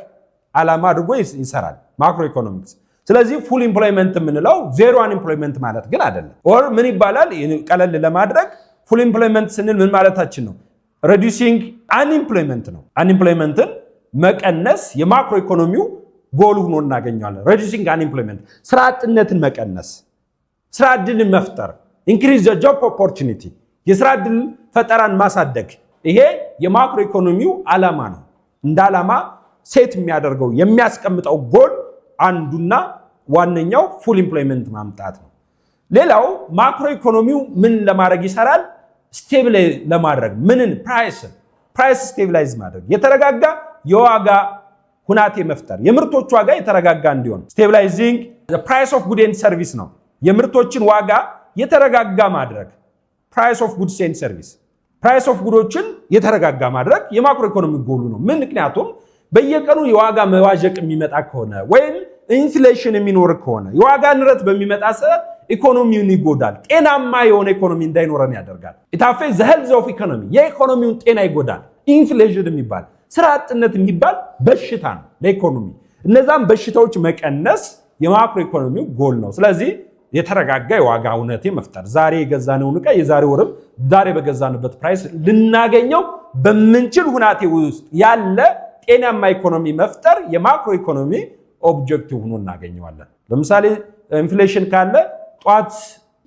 ዓላማ አድርጎ ይሰራል ማክሮ ኢኮኖሚክስ። ስለዚህ ፉል ኢምፕሎይመንት የምንለው ዜሮ አንኢምፕሎይመንት ማለት ግን አይደለም። ኦር ምን ይባላል? ቀለል ለማድረግ ፉል ኢምፕሎይመንት ስንል ምን ማለታችን ነው? ሬዲዩሲንግ አንኢምፕሎይመንት ነው። አንኢምፕሎይመንትን መቀነስ የማክሮ ኢኮኖሚው ጎል ሆኖ እናገኘዋለን። ሬዲዩሲንግ አንኢምፕሎይመንት ስራ አጥነትን መቀነስ፣ ስራ ዕድልን መፍጠር፣ ኢንክሪዝ ዘ ጆብ ኦፖርቹኒቲ የስራ ዕድል ፈጠራን ማሳደግ፣ ይሄ የማክሮ ኢኮኖሚው ዓላማ ነው። እንደ ዓላማ ሴት የሚያደርገው የሚያስቀምጠው ጎል አንዱና ዋነኛው ፉል ኢምፕሎይመንት ማምጣት ነው። ሌላው ማክሮ ኢኮኖሚው ምን ለማድረግ ይሰራል? ስቴብል ለማድረግ ምንን? ፕራይስ ስቴብላይዝ ማድረግ፣ የተረጋጋ የዋጋ ሁናቴ መፍጠር፣ የምርቶች ዋጋ የተረጋጋ እንዲሆን ስቴብላይዚንግ ዘ ፕራይስ ኦፍ ጉድ ኤንድ ሰርቪስ ነው። የምርቶችን ዋጋ የተረጋጋ ማድረግ ፕራይስ ኦፍ ጉድስ ኤንድ ሰርቪስ፣ ፕራይስ ኦፍ ጉዶችን የተረጋጋ ማድረግ የማክሮ ኢኮኖሚ ጎሉ ነው። ምክንያቱም በየቀኑ የዋጋ መዋዠቅ የሚመጣ ከሆነ ወይም ኢንፍሌሽን የሚኖር ከሆነ የዋጋ ንረት በሚመጣ ሰዓት ኢኮኖሚውን ይጎዳል። ጤናማ የሆነ ኢኮኖሚ እንዳይኖረን ያደርጋል። ኢታፌ ዘ ሄልዝ ኦፍ ኢኮኖሚ የኢኮኖሚውን ጤና ይጎዳል። ኢንፍሌሽን የሚባል ስራ አጥነት የሚባል በሽታ ነው ለኢኮኖሚ። እነዛም በሽታዎች መቀነስ የማክሮ ኢኮኖሚው ጎል ነው። ስለዚህ የተረጋጋ የዋጋ ሁኔታ መፍጠር፣ ዛሬ የገዛነውን ዕቃ የዛሬ ወርም ዛሬ በገዛንበት ፕራይስ ልናገኘው በምንችል ሁናቴ ውስጥ ያለ ጤናማ ኢኮኖሚ መፍጠር የማክሮ ኢኮኖሚ ኦብጀክቲቭ ሆኖ እናገኘዋለን። ለምሳሌ ኢንፍሌሽን ካለ ጧት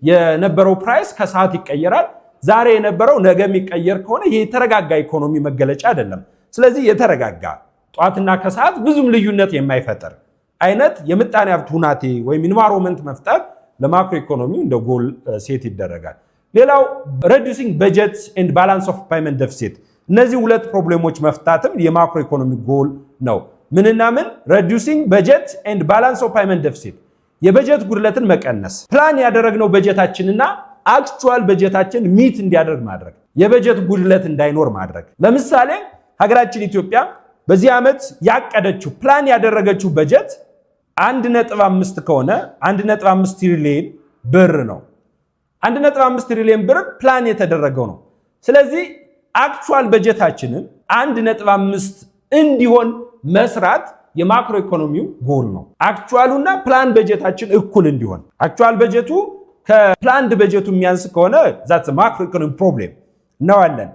የነበረው ፕራይስ ከሰዓት ይቀየራል። ዛሬ የነበረው ነገ የሚቀየር ከሆነ ይሄ የተረጋጋ ኢኮኖሚ መገለጫ አይደለም። ስለዚህ የተረጋጋ ጧትና ከሰዓት ብዙም ልዩነት የማይፈጠር አይነት የምጣኔ ሀብት ሁናቴ ወይም ኢንቫይሮንመንት መፍጠር ለማክሮ ኢኮኖሚው እንደ ጎል ሴት ይደረጋል። ሌላው reducing budget and balance of payment deficit፣ እነዚህ ሁለት ፕሮብሌሞች መፍታትም የማክሮ ኢኮኖሚ ጎል ነው። ምንና ምን? reducing budget and balance of payment deficit፣ የበጀት ጉድለትን መቀነስ፣ ፕላን ያደረግነው በጀታችንና አክቹዋል በጀታችን ሚት እንዲያደርግ ማድረግ፣ የበጀት ጉድለት እንዳይኖር ማድረግ። ለምሳሌ ሀገራችን ኢትዮጵያ በዚህ ዓመት ያቀደችው ፕላን ያደረገችው በጀት 1.5 ከሆነ 1.5 ትሪሊየን ብር ነው። 1.5 ትሪሊየን ብር ፕላን የተደረገው ነው። ስለዚህ አክቹዋል በጀታችንን 1.5 እንዲሆን መስራት የማክሮ ኢኮኖሚው ጎል ነው። አክቹዋሉና ፕላን በጀታችን እኩል እንዲሆን፣ አክቹዋል በጀቱ ከፕላንድ በጀቱ የሚያንስ ከሆነ ዛትስ ማክሮ ኢኮኖሚ ፕሮብሌም ነው አለን።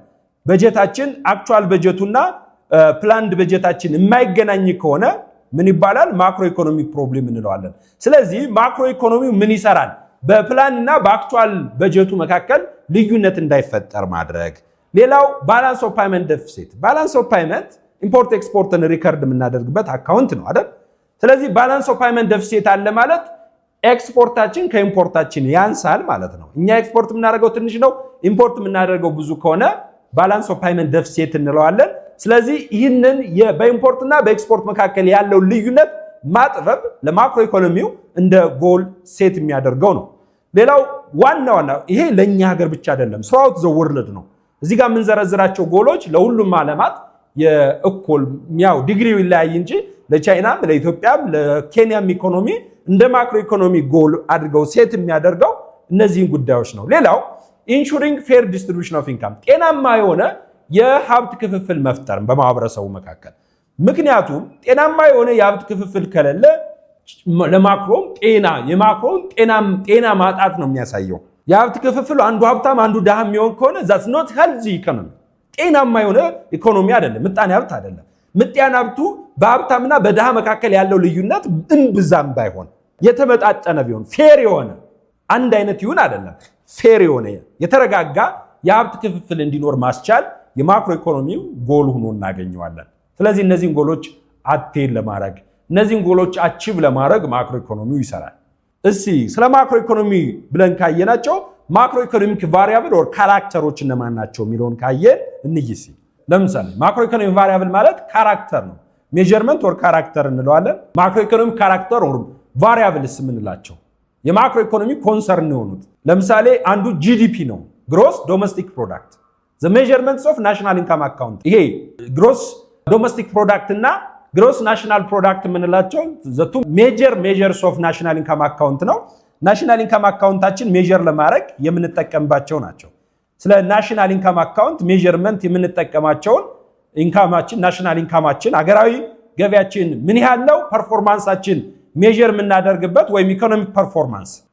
በጀታችን አክቹዋል በጀቱና ፕላንድ በጀታችን የማይገናኝ ከሆነ ምን ይባላል? ማክሮ ኢኮኖሚ ፕሮብሌም እንለዋለን። ስለዚህ ማክሮ ኢኮኖሚው ምን ይሰራል? በፕላን እና በአክቹዋል በጀቱ መካከል ልዩነት እንዳይፈጠር ማድረግ። ሌላው ባላንስ ኦፍ ፓይመንት ዴፊሲት። ባላንስ ኦፍ ፓይመንት ኢምፖርት ኤክስፖርትን ሪከርድ የምናደርግበት አካውንት ነው አይደል? ስለዚህ ባላንስ ኦፍ ፓይመንት ዴፊሲት አለ ማለት ኤክስፖርታችን ከኢምፖርታችን ያንሳል ማለት ነው። እኛ ኤክስፖርት የምናደርገው ትንሽ ነው፣ ኢምፖርት የምናደርገው ብዙ ከሆነ ባላንስ ኦፍ ፓይመንት ዴፊሲት እንለዋለን። ስለዚህ ይህንን በኢምፖርትና በኤክስፖርት መካከል ያለው ልዩነት ማጥበብ ለማክሮ ኢኮኖሚው እንደ ጎል ሴት የሚያደርገው ነው። ሌላው ዋና ይሄ ለኛ ሀገር ብቻ አይደለም፣ ስራውት ዘ ወርልድ ነው። እዚህ ጋር የምንዘረዝራቸው ጎሎች ለሁሉም ዓለማት የእኩል ያው ዲግሪው ይለያይ እንጂ ለቻይናም ለኢትዮጵያም ለኬንያም ኢኮኖሚ እንደ ማክሮ ኢኮኖሚ ጎል አድርገው ሴት የሚያደርገው እነዚህን ጉዳዮች ነው። ሌላው ኢንሹሪንግ ፌር ዲስትሪቢዩሽን ኦፍ ኢንካም፣ ጤናማ የሆነ የሀብት ክፍፍል መፍጠር በማህበረሰቡ መካከል። ምክንያቱም ጤናማ የሆነ የሀብት ክፍፍል ከሌለ ለማክሮም የማክሮም ጤና ማጣት ነው የሚያሳየው። የሀብት ክፍፍል አንዱ ሀብታም አንዱ ድሃ የሚሆን ከሆነ that's not healthy economy፣ ጤናማ የሆነ ኢኮኖሚ አይደለም፣ ምጣኔ ሀብት አይደለም። ምጣኔ ሀብቱ በሀብታምና በድሃ መካከል ያለው ልዩነት እምብዛም ባይሆን የተመጣጠነ ቢሆን ፌር የሆነ አንድ አይነት ይሁን አይደለም፣ ፌር የሆነ የተረጋጋ የሀብት ክፍፍል እንዲኖር ማስቻል የማክሮ ኢኮኖሚው ጎል ሆኖ እናገኘዋለን። ስለዚህ እነዚህን ጎሎች አቴን ለማድረግ እነዚህን ጎሎች አቺቭ ለማድረግ ማክሮ ኢኮኖሚው ይሰራል። እስቲ ስለ ማክሮ ኢኮኖሚ ብለን ካየናቸው ማክሮ ኢኮኖሚክ ቫሪያብል ኦር ካራክተሮች እነማን ናቸው የሚለውን ካየን እንይሲ። ለምሳሌ ማክሮ ኢኮኖሚክ ቫሪያብል ማለት ካራክተር ነው፣ ሜዠርመንት ኦር ካራክተር እንለዋለን። ማክሮ ኢኮኖሚክ ካራክተር ኦር ቫሪያብልስ የምንላቸው የማክሮ ኢኮኖሚ ኮንሰርን የሆኑት ለምሳሌ አንዱ ጂዲፒ ነው። ግሮስ ዶሜስቲክ ፕሮዳክት the measurements of national income account ይሄ ግሮስ ዶሜስቲክ ፕሮዳክት እና ግሮስ ናሽናል ፕሮዳክት የምንላቸው the two major measures of national income account ነው። ናሽናል ኢንካም አካውንታችን ሜጀር ለማድረግ የምንጠቀምባቸው ናቸው። ስለ ናሽናል ኢንካም አካውንት ሜጀርመንት የምንጠቀማቸውን ኢንካማችን ናሽናል ኢንካማችን አገራዊ ገቢያችን ምን ያህል ነው ፐርፎርማንሳችን ሜጀር የምናደርግበት ወይም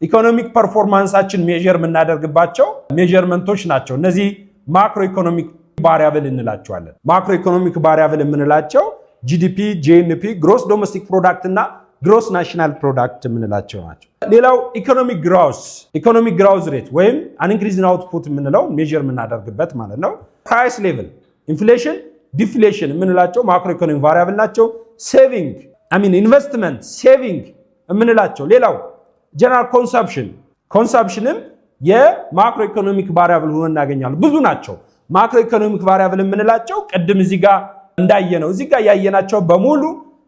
ኢኮኖሚክ ፐርፎርማንሳችን ሜጀር የምናደርግባቸው ሜጀርመንቶች ናቸው። እነዚህ ማክሮ ኢኮኖሚክ ቫሪያብል እንላቸዋለን። ማክሮ ኢኮኖሚክ ቫሪያብል የምንላቸው ጂዲፒ፣ ጂኤንፒ፣ ግሮስ ዶሜስቲክ ፕሮዳክት እና ግሮስ ናሽናል ፕሮዳክት የምንላቸው ናቸው። ሌላው ኢኮኖሚክ ግሮዝ ሬት ወይም አን ኢንክሪዝ ኢን አውትፑት የምንለው ሜጀር የምናደርግበት ማለት ነው። ፕራይስ ሌቭል፣ ኢንፍሌሽን፣ ዲፍሌሽን የምንላቸው ማክሮ ኢኮኖሚክ ቫሪያብል ናቸው። ሴቪንግ ኢንቨስትመንት ሴቪንግ የምንላቸው። ሌላው ጀነራል ኮንሰምፕሽንም የማክሮ ኢኮኖሚክ ቫሪያብል ሆኖ እናገኛለን። ብዙ ናቸው ማክሮ ኢኮኖሚክ ቫሪያብል የምንላቸው። ቅድም እዚህ ጋር እንዳየነው እዚህ ጋር ያየናቸው በሙሉ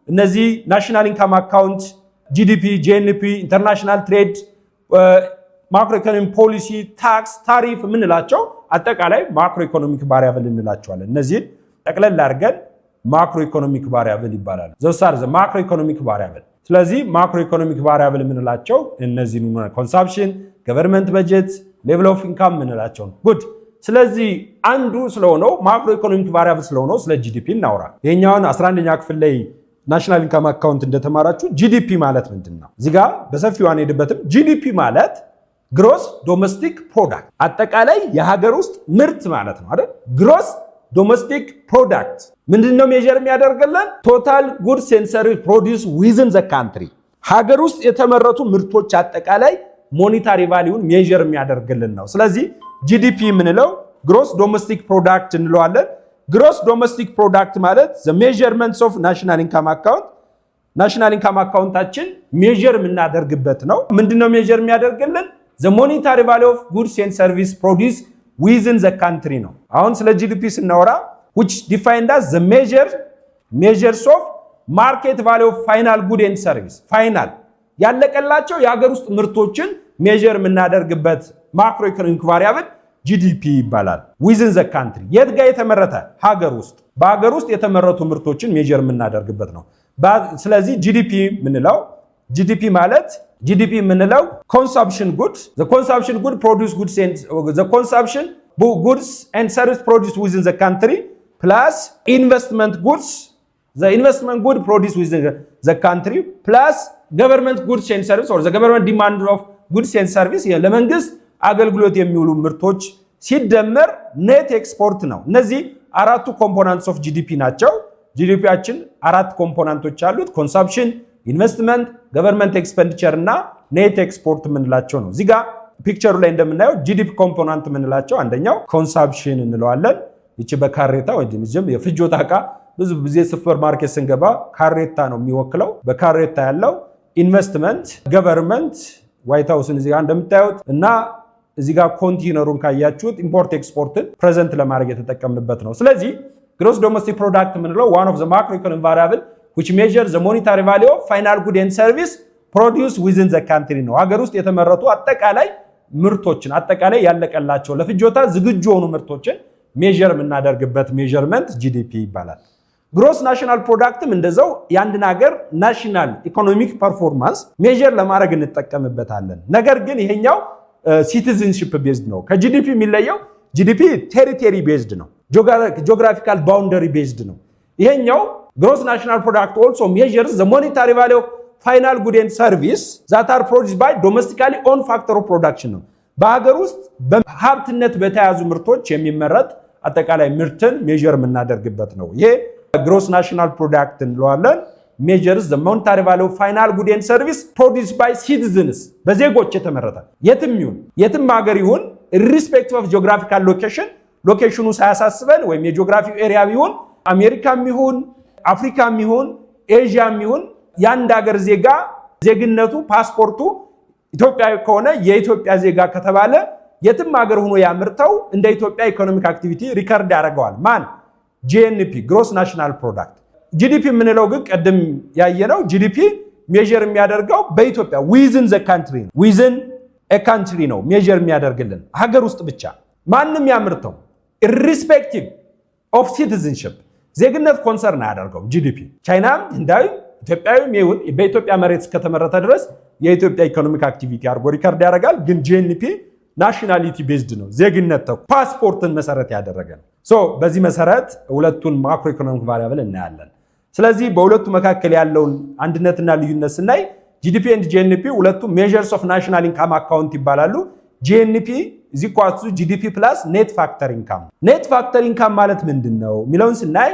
እነዚህ ናሽናል ኢንካም አካውንት፣ ጂዲፒ፣ ጂኤንፒ፣ ኢንተርናሽናል ትሬድ፣ ማክሮ ኢኮኖሚክ ፖሊሲ፣ ታክስ፣ ታሪፍ የምንላቸው አጠቃላይ ማክሮ ኢኮኖሚክ ቫሪያብል እንላቸዋለን። እነዚህን ጠቅለል አድርገን ማክሮ ኢኮኖሚክ ቫሪያብል ይባላል። ዘሳር ማክሮ ኢኮኖሚክ ቫሪያብል። ስለዚህ ማክሮ ኢኮኖሚክ ቫሪያብል የምንላቸው እነዚህን ኮንሰምፕሽን፣ ገቨርንመንት በጀት፣ ሌቭል ኦፍ ኢንካም የምንላቸው ነው። ጉድ። ስለዚህ አንዱ ስለሆነው ማክሮ ኢኮኖሚክ ቫሪያብል ስለሆነው ስለ ጂዲፒ እናውራ። ይሄኛውን 11ኛ ክፍል ላይ ናሽናል ኢንካም አካውንት እንደተማራችሁ ጂዲፒ ማለት ምንድን ነው? እዚህ ጋር በሰፊው አንሄድበትም። ጂዲፒ ማለት ግሮስ ዶሜስቲክ ፕሮዳክት አጠቃላይ የሀገር ውስጥ ምርት ማለት ነው አይደል? ግሮስ ዶሜስቲክ ፕሮዳክት ምንድነው ሜጀር የሚያደርግልን? ቶታል ጉድስ ኤንድ ሰርቪስ ፕሮዲውስ ዊዝን ዘ ካንትሪ ሀገር ውስጥ የተመረቱ ምርቶች አጠቃላይ ሞኔታሪ ቫልዩን ሜጀር የሚያደርግልን ነው። ስለዚህ ጂዲፒ የምንለው ግሮስ ዶሜስቲክ ፕሮዳክት እንለዋለን። ግሮስ ዶሜስቲክ ፕሮዳክት ማለት the measurements of national income account ናሽናል ኢንካም አካውንታችን ሜጀር የምናደርግበት ነው። ምንድነው ሜጀር የሚያደርግልን? the monetary value of goods and service produced within the country ነው። አሁን ስለ ጂዲፒ ስናወራ which defined as the measures of market value of final good and service ፋይናል ያለቀላቸው የሀገር ውስጥ ምርቶችን ሜጀር የምናደርግበት ማክሮ ኢኮኖሚክ ቫሪያብል ጂዲፒ ይባላል። ዊዝን ዘ ካንትሪ የት ጋር የተመረተ ሀገር ውስጥ በሀገር ውስጥ የተመረቱ ምርቶችን ሜጀር የምናደርግበት ነው። ስለዚህ ጂዲፒ የምንለው ኮንሰምፕሽን ጉድ ዘ ኮንሰምፕሽን ጉድ ፕሮዲውስ ጉድስ ኤንድ ዘ ኮንሰምፕሽን ጉድስ ኤንድ ሰርቪስ ፕሮዲውስ ዊዝን ዘ ካንትሪ ፕላስ ኢንቨስትመንት ጉድስ ዘ ኢንቨስትመንት ጉድ ፕሮዲውስ ዊዝን ዘ ካንትሪ ፕላስ ገቨርንመንት ጉድስ ኤንድ ሰርቪስ ኦር ዘ ገቨርንመንት ዲማንድ ኦፍ ጉድስ ኤንድ ሰርቪስ ለመንግስት አገልግሎት የሚውሉ ምርቶች ሲደመር ኔት ኤክስፖርት ነው። እነዚህ አራቱ ኮምፖነንትስ ኦፍ ጂዲፒ ናቸው። ጂዲፒያችን አራት ኮምፖነንቶች አሉት። ኮንሰምፕሽን፣ ኢንቨስትመንት፣ ገቨርንመንት ኤክስፔንዲቸር እና ኔት ኤክስፖርት የምንላቸው ነው። እዚህ ጋር ፒክቸሩ ላይ እንደምናየው ጂዲፒ ኮምፖነንት የምንላቸው አንደኛው ኮንሰምፕሽን እንለዋለን። ይቺ በካሬታ ወይም የፍጆታ ዕቃ ብዙ ጊዜ ሱፐር ማርኬት ስንገባ ካሬታ ነው የሚወክለው። በካሬታ ያለው ኢንቨስትመንት፣ ገቨርንመንት ዋይት ሃውስን እዚህ ጋር እንደምታዩት እና እዚህ ጋር ኮንቴነሩን ካያችሁት ኢምፖርት ኤክስፖርትን ፕሬዘንት ለማድረግ የተጠቀምንበት ነው። ስለዚህ ግሮስ ዶሜስቲክ ፕሮዳክት የምንለው one of the macroeconomic variable which measures the monetary value of final good and service produced within the country ነው። ሀገር ውስጥ የተመረቱ አጠቃላይ ምርቶችን አጠቃላይ ያለቀላቸው ለፍጆታ ዝግጁ የሆኑ ምርቶችን ሜጀር የምናደርግበት ሜጀርመንት ጂዲፒ ይባላል። ግሮስ ናሽናል ፕሮዳክትም እንደዛው የአንድን ሀገር ናሽናል ኢኮኖሚክ ፐርፎርማንስ ሜጀር ለማድረግ እንጠቀምበታለን። ነገር ግን ይሄኛው ሲቲዝንሺፕ ቤዝድ ነው። ከጂዲፒ የሚለየው ጂዲፒ ቴሪቶሪ ቤዝድ ነው፣ ጂኦግራፊካል ባውንደሪ ቤዝድ ነው። ይሄኛው ግሮስ ናሽናል ፕሮዳክት ኦልሶ ሜዠርስ ዘ ሞኔታሪ ቫልዩ ኦፍ ፋይናል ጉድ ኤንድ ሰርቪስ ዛት አር ፕሮዲውስድ ባይ ዶሜስቲካሊ ኦን ፋክተር ኦፍ ፕሮዳክሽን ነው። በሀገር ውስጥ በሀብትነት በተያዙ ምርቶች የሚመረት አጠቃላይ ምርትን ሜጀር የምናደርግበት ነው። ይሄ ግሮስ ናሽናል ፕሮዳክት እንለዋለን። ሜጀርስ ዘ ሞኔታሪ ቫልዩ ኦፍ ፋይናል ጉድ ኤንድ ሰርቪስ ፕሮዲውስድ ባይ ሲቲዝንስ በዜጎች የተመረተ የትም ሀገር ይሁን ኢሪስፔክቲቭ ኦፍ ጂኦግራፊካል ሎኬሽኑ ሳያሳስበን ወይም የጂኦግራፊክ ኤሪያ ቢሆን አሜሪካም ይሁን አፍሪካም ይሁን ኤዥያም ይሁን የአንድ ሀገር ዜጋ ዜግነቱ ፓስፖርቱ ኢትዮጵያዊ ከሆነ የኢትዮጵያ ዜጋ ከተባለ የትም ሀገር ሆኖ ያምርተው እንደ ኢትዮጵያ ኢኮኖሚክ አክቲቪቲ ሪከርድ ያደርገዋል። ማን? ጂኤንፒ ግሮስ ናሽናል ፕሮዳክት። ጂዲፒ የምንለው ግን ቀደም ያየነው ጂዲፒ ሜጀር የሚያደርገው በኢትዮጵያ ዊዝን ዘ ካንትሪ ነው። ዊዝን ኤ ካንትሪ ነው ሜጀር የሚያደርግልን ሀገር ውስጥ ብቻ። ማንም ያምርተው irrespective of citizenship ዜግነት ኮንሰርን አያደርገው ጂዲፒ ቻይናም ህንዳዊ ኢትዮጵያዊም ይሁን በኢትዮጵያ መሬት እስከተመረተ ድረስ የኢትዮጵያ ኢኮኖሚክ አክቲቪቲ አርጎ ሪከርድ ያደርጋል ግን ጂኤንፒ ናሽናሊቲ ቤዝድ ነው ዜግነት ፓስፖርትን መሰረት ያደረገ ነው ሶ በዚህ መሰረት ሁለቱን ማክሮ ኢኮኖሚክ ቫሪያብል እናያለን ስለዚህ በሁለቱ መካከል ያለውን አንድነትና ልዩነት ስናይ ጂዲፒ and ጂኤንፒ ሁለቱ ሜዠርስ ኦፍ ናሽናል ኢንካም አካውንት ይባላሉ ጂኤንፒ is equal to GDP plus net factor income. Net factor income ማለት ምንድነው ሚለውን ስናይ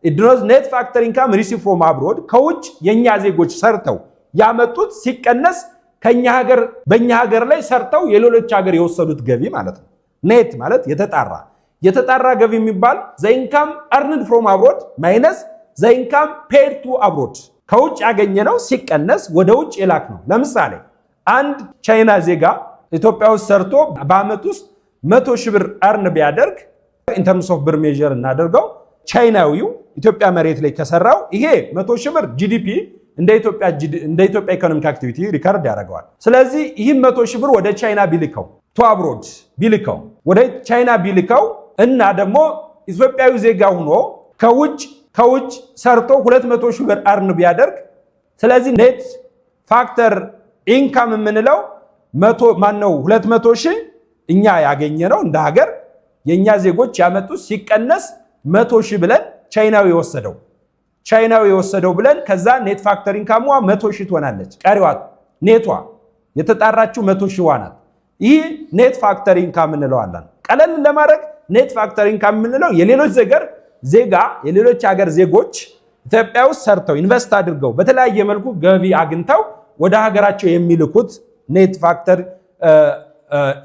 it denotes net factor income received from abroad ከውጭ የኛ ዜጎች ሰርተው ያመጡት ሲቀነስ ከኛ ሀገር በእኛ ሀገር ላይ ሰርተው የሌሎች ሀገር የወሰዱት ገቢ ማለት ነው net ማለት የተጣራ ገቢ የሚባል the income earned from abroad minus the income paid to abroad ከውጭ ያገኘነው ሲቀነስ ወደ ውጭ የላክ ነው ለምሳሌ አንድ ቻይና ዜጋ ኢትዮጵያ ውስጥ ሰርቶ በአመት ውስጥ 100,000 ብር አርን ቢያደርግ in terms of ብር ሜዠር እናደርገው ቻይናዊው ኢትዮጵያ መሬት ላይ ከሰራው ይሄ 100,000 ብር ጂዲፒ እንደ ኢትዮጵያ ኢኮኖሚክ አክቲቪቲ ሪከርድ ያደርገዋል ስለዚህ ይህ 100,000 ብር ወደ ቻይና ቢልከው to abroad ቢልከው ወደ ቻይና ቢልከው እና ደግሞ ኢትዮጵያዊ ዜጋ ሆኖ ከውጭ ሰርቶ 200,000 ብር አርን ቢያደርግ ስለዚህ ኔት ፋክተር ኢንካም የምንለው 200,000 እኛ ያገኘነው እንደ ሀገር የኛ ዜጎች ያመጡት ሲቀነስ 100,000 ብለን ቻይናዊ የወሰደው ብለን ከዛ ኔት ፋክተር ኢንካሟ 100,000 ትሆናለች ቀሪዋ ኔቷ የተጣራችው 100,000 ዋናት ይህ ኔት ፋክተር ኢንካም እንለዋለን ቀለል ለማድረግ ኔት ፋክተር ኢንካም እንለው የሌሎች ሀገር ዜጎች ኢትዮጵያ ውስጥ ሰርተው ኢንቨስት አድርገው በተለያየ መልኩ ገቢ አግኝተው ወደ ሀገራቸው የሚልኩት ኔት ፋክተር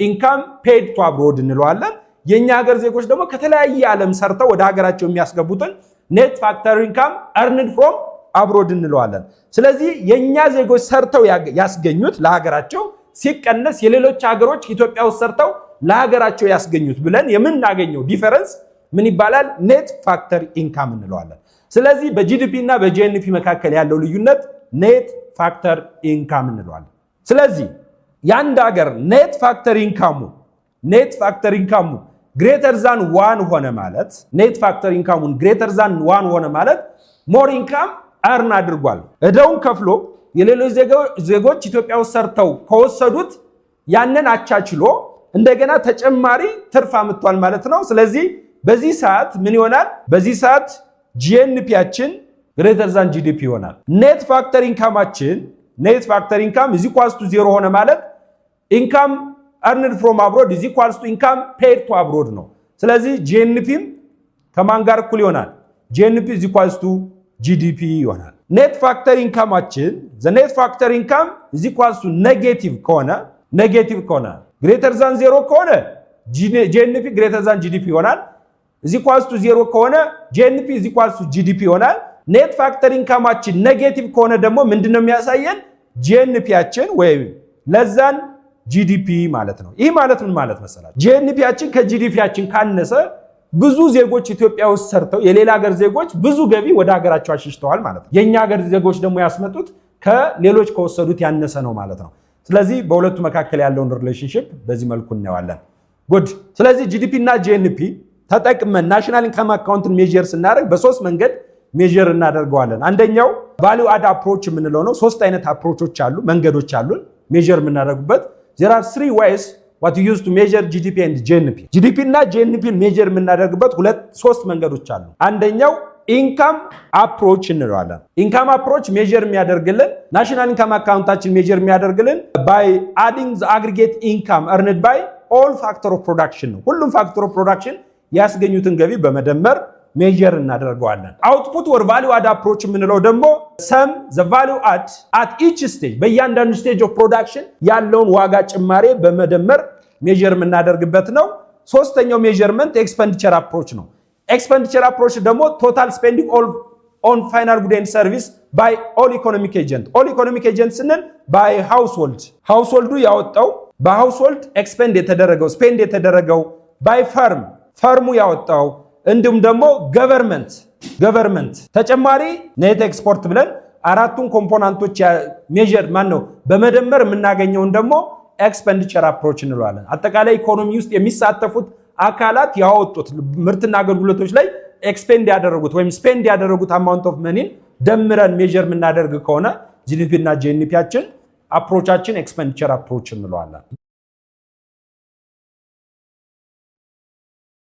ኢንካም ፔድ ቱ አብሮድ እንለዋለን የኛ ሀገር ዜጎች ደግሞ ከተለያየ ዓለም ሰርተው ወደ ሀገራቸው የሚያስገቡትን ኔት ፋክተር ኢንካም earned from abroad እንለዋለን ስለዚህ የኛ ዜጎች ሰርተው ያስገኙት ለሀገራቸው ሲቀነስ የሌሎች ሀገሮች ኢትዮጵያ ውስጥ ሰርተው ለሀገራቸው ያስገኙት ብለን የምናገኘው ዲፈረንስ ምን ይባላል ኔት ፋክተር ኢንካም እንለዋለን ስለዚህ በጂዲፒ እና በጂኤንፒ መካከል ያለው ልዩነት ኔት ፋክተር ኢንካም እንለዋለን ስለዚህ ያንድ ሀገር ኔት ፋክተር ኢንካሙ ግሬተር ዛን 1 ሆነ ማለት ኔት ፋክተር ኢንካሙን ግሬተር ዛን 1 ሆነ ማለት ሞር ኢንካም አርን አድርጓል እዳውን ከፍሎ የሌሎች ዜጎች ኢትዮጵያ ውስጥ ሰርተው ከወሰዱት ያንን አቻችሎ እንደገና ተጨማሪ ትርፍ አምጥቷል ማለት ነው ስለዚህ በዚህ ሰዓት ምን ይሆናል በዚህ ሰዓት ጂኤንፒያችን ግሬተር ዛን ጂዲፒ ይሆናል ኔት ፋክተር ኢንካም is equals to 0 ሆነ ማለት ኢንካም earned from abroad is equals to income paid to abroad ነው ስለዚህ ጂኤንፒም ከማን ጋር እኩል ይሆናል ጂኤንፒ is equals to ጂዲፒ ይሆናል ኔት ፋክተር ኢንካማችን the net factor income is equals to ኔጌቲቭ ከሆነ ግሬተር ዛን 0 ከሆነ ጂኤንፒ ግሬተር ዛን ጂዲፒ ይሆናል is equals to 0 ከሆነ ጂኤንፒ is equals to ጂዲፒ ይሆናል ኔት ፋክተር ኢንካማችን ኔጌቲቭ ከሆነ ደግሞ ምንድነው የሚያሳየን ጂኤንፒያችን ወይ ለዛን ጂዲፒ ማለት ነው ይህ ማለት ምን ማለት መሰላችሁ ጂኤንፒያችን ከጂዲፒያችን ካነሰ ብዙ ዜጎች ኢትዮጵያ ውስጥ ሰርተው የሌላ ሀገር ዜጎች ብዙ ገቢ ወደ ሀገራቸው አሽሽተዋል ማለት ነው የኛ ሀገር ዜጎች ደግሞ ያስመጡት ከሌሎች ከወሰዱት ያነሰ ነው ማለት ነው ስለዚህ በሁለቱ መካከል ያለውን ሪሌሽንሺፕ በዚህ መልኩ እናያለን ጉድ ስለዚህ ጂዲፒ እና ጂኤንፒ ተጠቅመን ናሽናል ኢንካም አካውንትን ሜዠር ስናደርግ በሶስት መንገድ ሜዠር እናደርገዋለን አንደኛው ቫልዩ አድ አፕሮች የምንለው ነው ሶስት አይነት አፕሮቾች አሉ መንገዶች አሉ ሜዠር የምናደርጉበት there are 3 ways what you use to measure GDP and GNP እና GNP ሜዠር የምናደርግበት ሶስት መንገዶች አሉ አንደኛው ኢንካም አፕሮች እንለዋለን ኢንካም አፕሮች ሜዠር የሚያደርግልን ናሽናል ኢንካም አካውንታችን ሜዠር የሚያደርግልን by adding the aggregate income earned by all factor of production ነው ሁሉም ፋክተር ኦፍ ፕሮዳክሽን ያስገኙትን ገቢ በመደመር ሜዠር እናደርገዋለን አውትፑት ወር ቫልዩ አድ አፕሮች የምንለው ደግሞ sum the value add at each stage በእያንዳንዱ ስቴጅ ኦፍ ፕሮዳክሽን ያለውን ዋጋ ጭማሬ በመደመር ሜዠር የምናደርግበት ነው ሶስተኛው ሜዠርመንት ኤክስፔንዲቸር አፕሮች ነው ኤክስፔንዲቸር አፕሮች ደግሞ ቶታል ስፔንዲንግ on final good and service by all economic agent ስንል by household ያወጣው በሃውስሆልድ ኤክስፔንድ የተደረገው by ፈርሙ ያወጣው እንዲሁም ደግሞ ገቨርንመንት ተጨማሪ ኔት ኤክስፖርት ብለን አራቱን ኮምፖነንቶች ሜዠር በመደመር የምናገኘውን ደግሞ ኤክስፔንዲቸር አፕሮች እንለዋለን አጠቃላይ ኢኮኖሚ ውስጥ የሚሳተፉት አካላት ያወጡት ምርትና አገልግሎቶች ላይ ኤክስፔንድ ያደረጉት ወይም ስፔንድ ያደረጉት አማውንት ኦፍ መኒን ደምረን ሜጀር የምናደርግ ከሆነ ጂዲፒ እና ጂኤንፒያችን አፕሮቻችን ኤክስፔንዲቸር አፕሮች እንለዋለን።